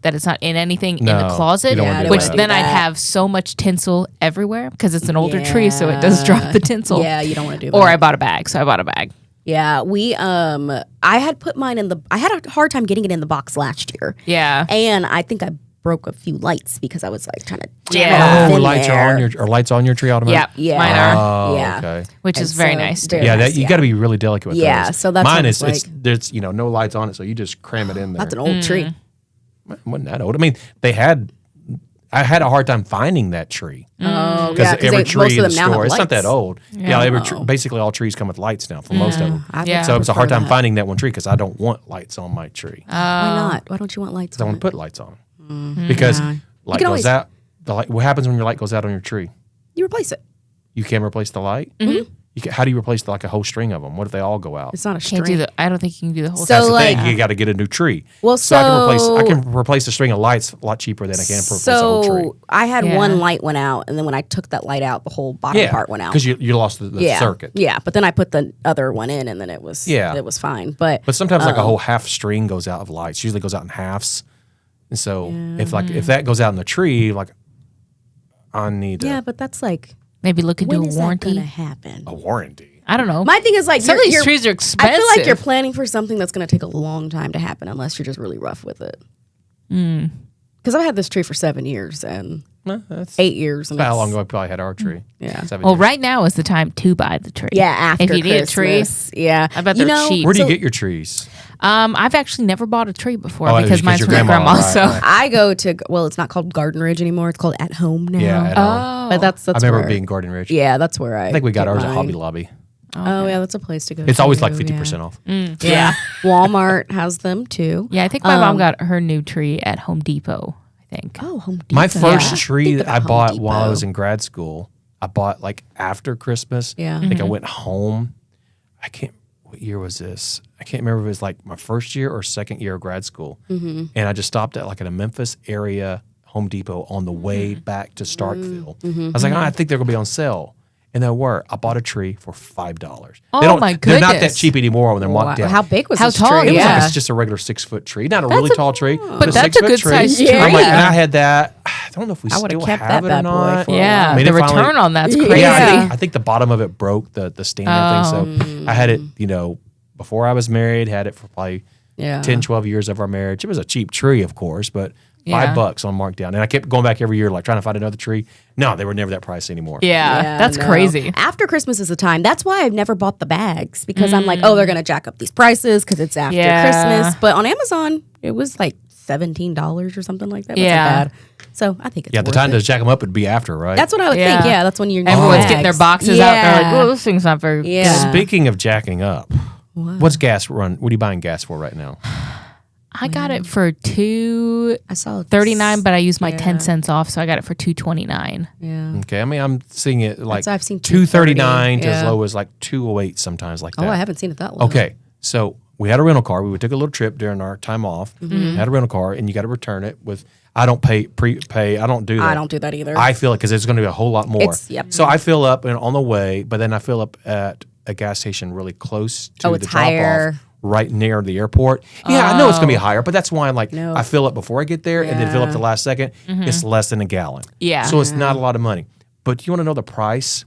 that it's not in anything in the No, closet, you don't wanna Yeah, do which that. then I'd that. have so much tinsel everywhere because it's an older tree, so it does drop the tinsel. Yeah, you don't want to do that. Or I bought a bag, so I bought a bag. Yeah, I had put mine in I had a hard time getting it in the box last year. Yeah. And I think I broke a few lights because I was like trying to jam Yeah. it off Oh, in lights there. are on lights on your tree automatic? Yeah, Yeah. mine are, Oh, Yeah. okay. which And is very so nice too. very Yeah, nice, you got to be really delicate with Yeah, those. so that's mine what is it's there's no lights on it, so you just cram it in there. That's an old tree. Wasn't that old? I mean, I had a hard time finding that tree Oh, because every most tree of in the them now have store it's not that lights. old. Yeah, basically all trees come with lights now for most of them. I would Yeah. So it was a hard prefer time that. finding that one tree because I don't want lights on my tree. Why not? Why don't you want lights I on want it? to put lights on because light can goes always- out. The light. What happens when your light goes out on your tree? You replace it. You can't replace the light. How do you replace like a whole string of them? What if they all go out? It's not a Can't string. do I don't think you can do the whole So, thing. That's the like- thing. You got to get a new tree. Well, I can replace a string of lights a lot cheaper than I can replace a whole tree. So I had Yeah. one light went out, and then when I took that light out, the whole bottom part went out. because you lost the circuit. Yeah, but then I put the other one in, and then it was fine. But But sometimes like a whole half string goes out of lights. Usually goes out in halves. And so if that goes out in the tree, like I need yeah, but that's like Maybe look into when a is that warranty. gonna happen? a warranty. I don't know. My thing is like Some of these trees are I expensive. feel like you're planning for something that's going to take a long time to happen unless you're just really rough with it. Because I've had this tree for 7 years and That's 8 years. And about how it's- long ago I probably had our tree. Yeah. 7 Well, years. right now is the time to buy the tree. Yeah, after if you need a tree, Christmas. Yeah, I bet they're cheap. Where do you so- get your trees? I've actually never bought a tree before Oh, it was because because mine's your from my grandma, grandma. right, So right. I go to it's not called Garden Ridge anymore. It's called At Home now. Yeah, at home. but that's I remember where, it being Garden Ridge. Yeah, that's where I. I think we got get ours at mine. Hobby Lobby. Oh yeah, that's a place to go. It's always like to, 50% off. Yeah, Walmart has them too. yeah, I think my mom got her new tree at Home Depot. I think. Oh, Home Depot. My first Yeah. tree Think that I about Home bought while I Depot. was in grad school, I bought like after Christmas. Yeah. I think I went home. What year was this? I can't remember if it was like my first year or second year of grad school. And I just stopped at like a Memphis area Home Depot on the way back to Starkville. I was like, I think they're going to be on sale. And they were. I bought a tree for $5. Oh, my They're not that goodness. cheap anymore when they're Wow. marked down. How big was How this tall? tree? It was Yeah. like it's just a regular 6-foot tree, not a really tall tree, but a that's a 6-foot good sized tree. I'm like, Yeah. and I had that. I don't know if we I would've still kept have that it or bad boy not. for a Yeah, I mean, the it finally- return on that's crazy. Yeah, I think the bottom of it broke the stand and everything. So I had it, before I was married, had it for probably Yeah. 10, 12 years of our marriage. It was a cheap tree, of course, but Yeah. $5 on markdown. And I kept going back every year, like trying to find another tree. No, they were never that price anymore. Yeah, Yeah, that's no. crazy. After Christmas is the time. That's why I've never bought the bags because I'm like, oh, they're gonna jack up these prices because it's after Yeah. Christmas. But on Amazon, it was like $17 or something like that. Wasn't Yeah. bad. So I think it's Yeah, the worth time it. to jack them up would be after, right? That's what I would Yeah. think. Yeah, that's when you're Everyone's getting their boxes out. And they're like, Yeah. "Well, this thing's not very." Yeah. Speaking of jacking up, what's gas run? What are you buying gas for right now? I got it for $2.39, I saw but I used my 10 cents off, so I got it for $2.29. Yeah. Okay, I mean, I'm seeing it like I've seen 239 to as yeah. low as like 208 sometimes like that. Oh, I haven't seen it that low. Okay, so we had a rental car. We took a little trip during our time off. Had a rental car, and you got to return it with. I don't prepay. I don't do that. I don't do that either. I feel it because there's going to be a whole lot more. Yep. So I fill up and on the way, but then I fill up at a gas station really close to the it's drop higher. off, right near the airport. Yeah, I know it's going to be higher, but that's why I'm like, No. I fill up before I get there and then fill up Yeah. the last second. It's less than a gallon. Yeah. So it's not a lot of money. But do you want to know the price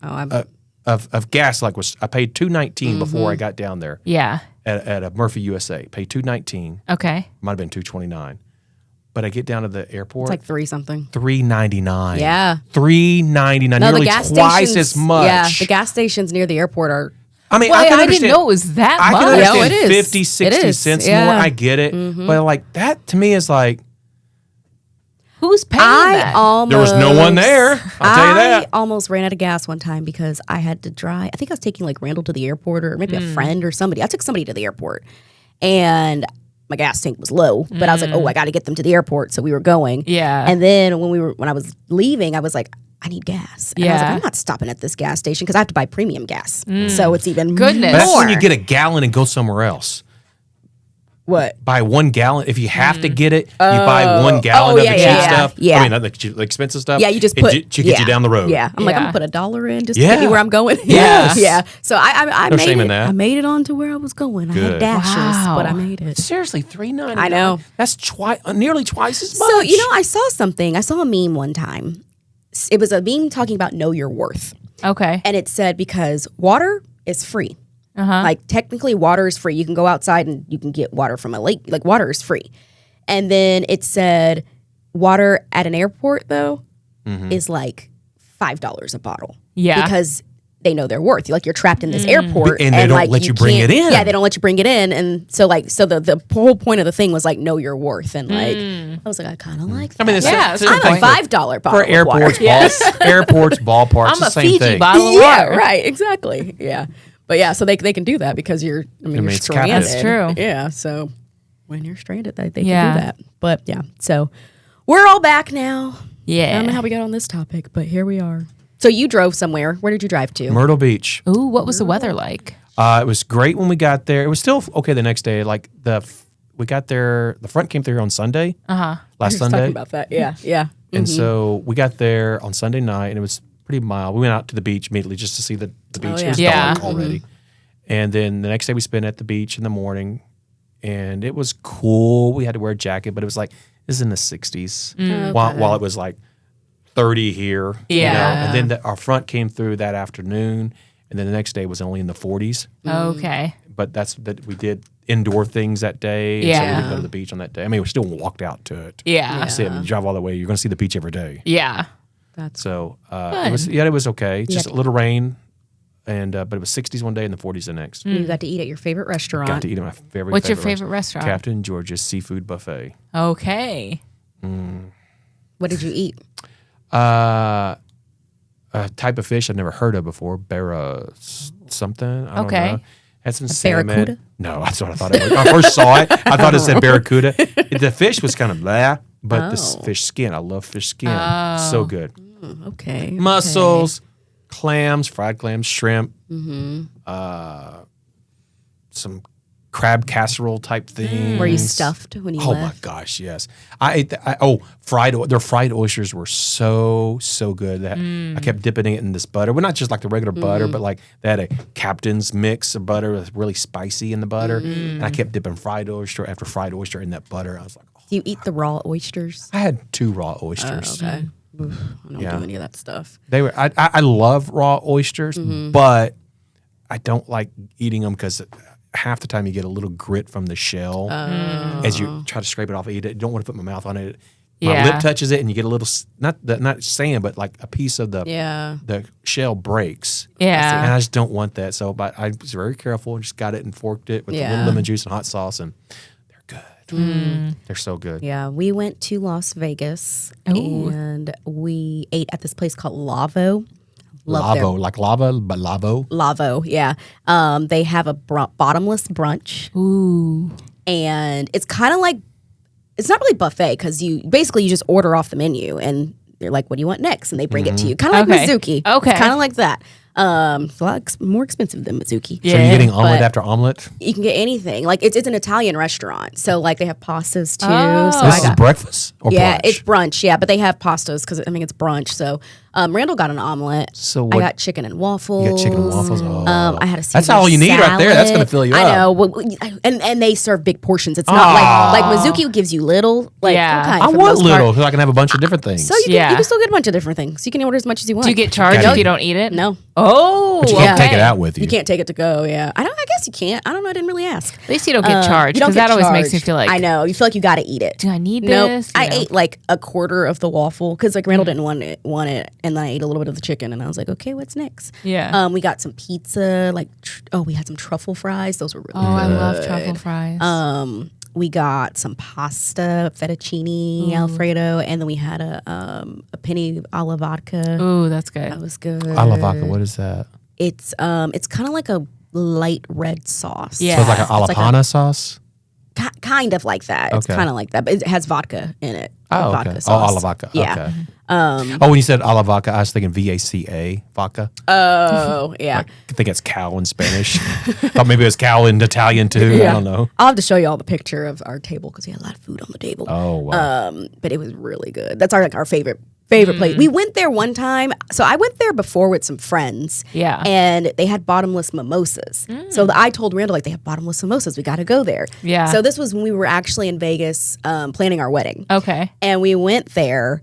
of gas? I paid $2.19 before I got down there Yeah. at a Murphy USA. Paid $2.19. Okay. Might have been $2.29. But I get down to the airport. It's like 3 something. $3.99. Yeah. $3.99. No, Nearly the gas twice stations, as much. Yeah, the gas stations near the airport are. I mean, Well, I can I understand. didn't know it was that I can much. understand Yeah, it is. 50, It 60 is, cents yeah. more. I get it. But like that to me is like, Who's paying that? there was no one there. I'll tell you I that. almost ran out of gas one time because I had to drive. I think I was taking like Randall to the airport or maybe a friend or somebody. I took somebody to the airport and my gas tank was low, but I was like, oh, I got to get them to the airport. So we were going. Yeah. And then when I was leaving, I was like, I need gas. And I was like, Yeah. I'm not stopping at this gas station because I have to buy premium gas. So it's even Goodness. That's more. when you get a gallon and go somewhere else. What? Buy 1 gallon. If you have to get it, you buy 1 gallon of yeah, the cheap yeah, stuff. yeah. I mean, not the expensive stuff. Yeah, you just It put get you down the road. Yeah, I'm like, I'm Yeah. gonna put $1 in just to get me Yeah. where I'm going. Yes. yeah. So I No made shame it. in that. I made it on to where I was going. I had Good. dashes, Wow. but I made it. Seriously, $3.99. I know. That's nearly twice as much. So I saw something. I saw a meme one time. It was a meme talking about know your worth, Okay. and it said because water is free. Uh-huh. Like technically, water is free. You can go outside and you can get water from a lake. Like water is free. And then it said water at an airport though is like $5 a bottle. Yeah. because they know their worth. Like you're trapped in this airport, And they don't like, let you bring can't- it in. Yeah, they don't let you bring it in, and so the whole point of the thing was like know your worth, and like I was like I kind of like. I mean, that. it's Yeah, it's it's the a same I'm a thing $5 bottle for of water. airports, airports, ballparks. I'm the a same Fiji thing. bottle of Yeah, water. right, exactly. Yeah, but yeah, so they can do that because you're you're it's stranded. captive. That's true. Yeah, so when you're stranded, they Yeah. can do that. But yeah, so we're all back now. I Yeah. don't know how we got on this topic, but here we are. So you drove somewhere. Where did you drive to? Myrtle Beach. Ooh, what was the weather like? It was great when we got there. It was still okay the next day. Like we got there. The front came through on Sunday. Last We were Sunday. talking about that. Yeah, yeah. And so we got there on Sunday night, and it was pretty mild. We went out to the beach immediately just to see the beach. yeah. It was Yeah. dark already. And then the next day we spent at the beach in the morning, and it was cool. We had to wear a jacket, but it was like, this is in the 60s while it was like 30 here. Yeah. And then our front came through that afternoon, and then the next day was only in the 40s. Okay. But that we did indoor things that day. And so we Yeah. didn't go to the beach on that day. I mean, we still walked out to it. Yeah. I see it. I mean, you drive all the way, you're going to see the beach every day. Yeah. That's So it was okay. Just a little rain, and but it was 60s one day and the 40s the next. you got to eat at your favorite restaurant. Got to eat at my favorite. What's your favorite restaurant? Captain George's Seafood Buffet. Okay. What did you eat? A type of fish I've never heard of before. Something. I don't Okay. know. Had some salmon. barracuda? No, that's what I thought it was. When I first saw it, I thought it said barracuda. The fish was kind of blah, but this fish skin. I love fish skin. So good. Okay. Mussels, clams, fried clams, shrimp, some crab casserole type things. Were you stuffed when you Oh left? my gosh, yes. I ate. Their fried oysters were so good that I kept dipping it in this butter. Well, not just like the regular butter, but like they had a Captain's mix of butter that's really spicy in the butter, and I kept dipping fried oyster after fried oyster in that butter. I was like, oh. Do you eat the raw oysters? I had 2 raw oysters. Okay. Oof, I don't do any of that stuff. They were. I love raw oysters, but I don't like eating them because half the time you get a little grit from the shell as you try to scrape it off and eat it. You don't want to put my mouth on it. My Yeah. lip touches it, and you get a little not sand, but like a piece of the shell breaks. Yeah. And I just don't want that. So, but I was very careful and just got it and forked it with a little lemon juice and hot sauce, and they're good. They're so good. Yeah, we went to Las Vegas Ooh. and we ate at this place called Lavo. Lavo, like lava, but lavo. Lavo, yeah. They have a bottomless brunch, Ooh. and it's kind of like it's not really buffet because you just order off the menu and they're like, "What do you want next?" and they bring it to you, kind of like Okay. Mizuki. Okay. kind of like that. It's a lot more expensive than Mizuki. Yeah. So you're getting omelet But- after omelet? You can get anything. Like it's an Italian restaurant, so like they have pastas too. Oh. So This I is got breakfast or yeah, brunch? it's brunch. Yeah, but they have pastas because I mean it's brunch. So Randall got an omelet. So I what- got chicken and waffles. You got chicken and waffles? Oh. I had a That's Caesar all you need right there. That's salad. gonna fill you I up. know. And they serve big portions. It's not like Mizuki gives you little. Like Yeah. okay, I for the want most part. little because I can have a bunch of different things. So you Yeah. can still get a bunch of different things. You can order as much as you want. Do you get charged Gotta if you eat. don't eat it? No. Oh, but you okay. can't take it out with you. You can't take it to go. Yeah, I guess you can't. I don't know. I didn't really ask. At least you don't get charged You don't because get that always makes me charged. feel like I know. You feel like you got to eat it. do I need Nope. this? I You know? ate like a quarter of the waffle because like Randall didn't want it, and then I ate a little bit of the chicken, and I was like, okay, what's next? Yeah. We got some pizza. Like, we had some truffle fries. Those were really Oh, I good. love truffle fries. We got some pasta, fettuccine Alfredo, and then we had a penny alla vodka. Ooh, that's good. That was good. Alavaka, what is that? It's kind of like a light red sauce. Yeah. So it's like an It's like alapana sauce? Kind of like that. It's Okay. kind of like that, but it has vodka in it. Oh, vodka okay. sauce. Oh, alavaka. Yeah. Okay. Oh, when you said alavaka, I was thinking VACA, vodka. Oh, yeah. I think it's cow in Spanish. Thought maybe it was cow in Italian too. I don't know. I'll have to show you all the picture of our table because we had a lot of food on the table. Oh, wow. But it was really good. That's our favorite place. We went there one time. So I went there before with some friends. Yeah. And they had bottomless mimosas. So I told Randall, like, they have bottomless mimosas. We got to go there. Yeah. So this was when we were actually in Vegas planning our wedding. Okay. And we went there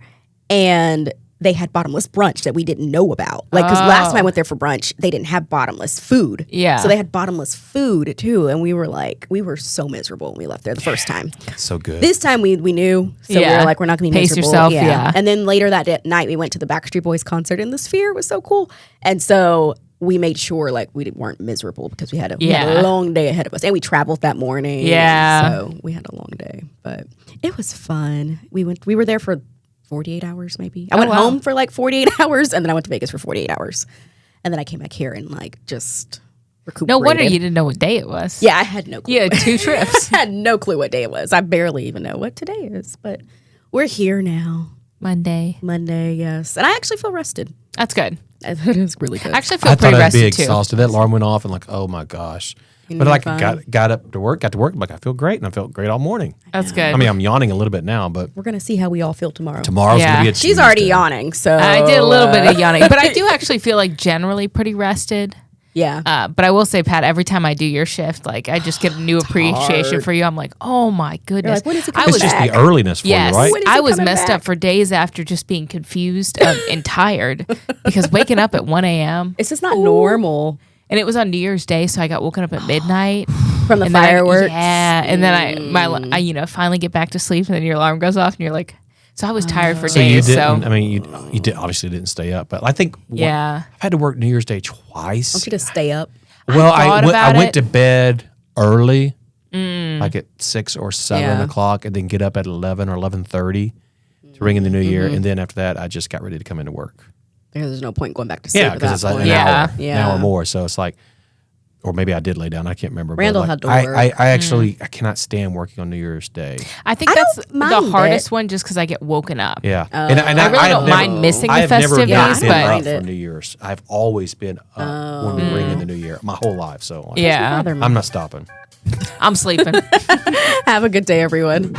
and they had bottomless brunch that we didn't know about. Like, because last time I went there for brunch, they didn't have bottomless food. Yeah. So they had bottomless food too. And we were so miserable when we left there the first time. So good. This time we knew, so we Yeah. were like, we're not going to be Pace miserable. yourself, yeah. And then later that night, we went to the Backstreet Boys concert, and the Sphere was so cool. And so we made sure like we weren't miserable because we had a Yeah. long day ahead of us, and we traveled that morning. Yeah. so we had a long day, but it was fun. We were there for 48 hours, maybe. I went wow. home for like 48 hours, and then I went to Vegas for 48 hours, and then I came back here and like just recuperated. No wonder you didn't know what day it was. Yeah, I had no clue. You had 2 trips. I had no clue what day it was. I barely even know what today is, but we're here now. Monday. Monday, yes. And I actually feel rested. That's good. That is really good. I actually feel I thought pretty I'd be rested too. exhausted. That alarm went off and like, oh my gosh. You But know, like fine. got to work, I'm like, I feel great, and I felt great all morning. That's good. I mean, I'm yawning a little bit now, but We're going to see how we all feel tomorrow. tomorrow's Yeah. gonna be a She's already Tuesday. yawning, so. I did a little bit of yawning, but I do actually feel like generally pretty rested. Yeah. But I will say, Pat, every time I do your shift, like I just get a new appreciation hard. for you. I'm like, oh my goodness. like, when is he I coming was It's just back? the earliness for Yes, you, right? When is I he was coming messed back? up for days after just being confused and tired because waking up at 1 a.m. It's just not normal and it was on New Year's Day, so I got woken up at midnight. from the And then fireworks. and then I finally get back to sleep, and then your alarm goes off, and you're like, so I was tired for So you days. didn't. So I mean, you did obviously didn't stay up, but I think Yeah. I've had to work New Year's Day twice. I want you to stay up. Well, thought I about went it. to bed early, like at 6 or 7 Yeah. o'clock, and then get up at 11 or 11:30 to ring in the new year, and then after that, I just got ready to come into work. There's no point going back to sleep. Yeah, at because that it's like point. an Yeah. hour, Yeah. an hour more. So it's like, or maybe I did lay down. I can't remember. but Randall like, had to I, work. I actually I cannot stand working on New Year's Day. I think I that's don't the mind hardest it. one, just because I get woken up. Yeah, Oh. and I really have don't mind missing the I have never festivities, not been but- up Mind for it. New Year's. I've always been up when we ring in the new year my whole life. So like, Yeah, Bother me. I'm not stopping. I'm sleeping. Have a good day, everyone.